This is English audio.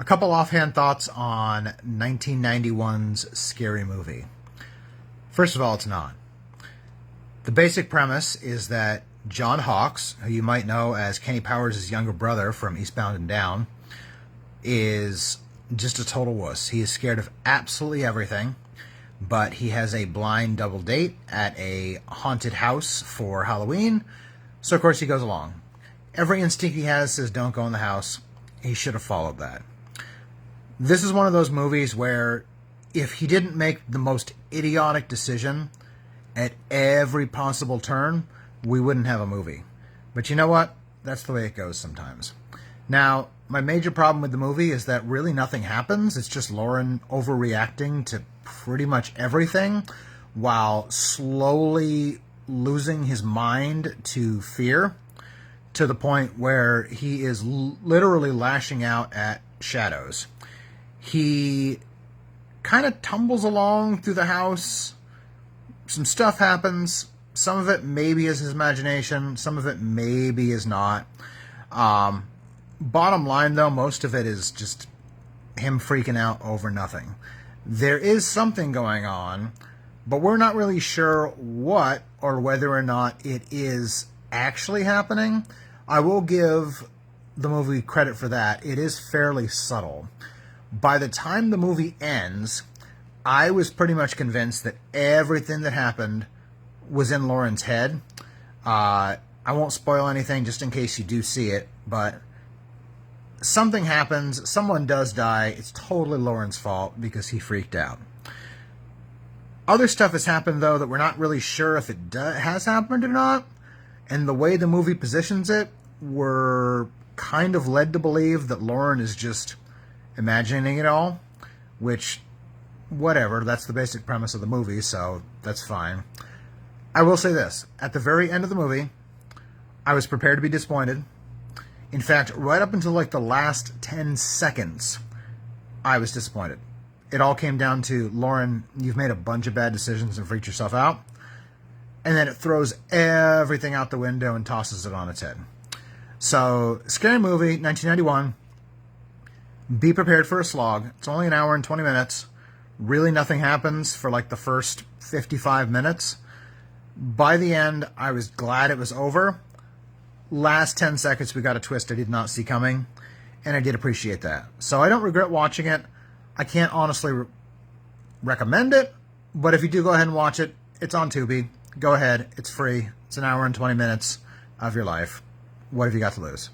A couple offhand thoughts on 1991's Scary Movie. First of all, it's not. The basic premise is that John Hawkes, who you might know as Kenny Powers' younger brother from Eastbound and Down, is just a total wuss. He is scared of absolutely everything, but he has a blind double date at a haunted house for Halloween, so of course he goes along. Every instinct he has says don't go in the house. He should have followed that. This is one of those movies where if he didn't make the most idiotic decision at every possible turn, we wouldn't have a movie. But you know what? That's the way it goes sometimes. Now, my major problem with the movie is that really nothing happens. It's just Lauren overreacting to pretty much everything while slowly losing his mind to fear to the point where he is literally lashing out at shadows. He kind of tumbles along through the house. Some stuff happens. Some of it maybe is his imagination. Some of it maybe is not. Bottom line, though, most of it is just him freaking out over nothing. There is something going on, but we're not really sure what or whether or not it is actually happening. I will give the movie credit for that. It is fairly subtle. By the time the movie ends, I was pretty much convinced that everything that happened was in Lauren's head. I won't spoil anything just in case you do see it, but something happens, someone does die, it's totally Lauren's fault because he freaked out. Other stuff has happened, though, that we're not really sure if it has happened or not, and the way the movie positions it, we're kind of led to believe that Lauren is just imagining it all, which, whatever, that's the basic premise of the movie, so that's fine. I will say this, at the very end of the movie, I was prepared to be disappointed. In fact, right up until like the last 10 seconds, I was disappointed. It all came down to, Lauren, you've made a bunch of bad decisions and freaked yourself out. And then it throws everything out the window and tosses it on its head. So, Scary Movie, 1991. Be prepared for a slog. It's only an hour and 20 minutes. Really nothing happens for like the first 55 minutes. By the end, I was glad it was over. Last 10 seconds, we got a twist I did not see coming, and I did appreciate that. So I don't regret watching it. I can't honestly recommend it, but if you do go ahead and watch it, it's on Tubi. Go ahead. It's free. It's an hour and 20 minutes of your life. What have you got to lose?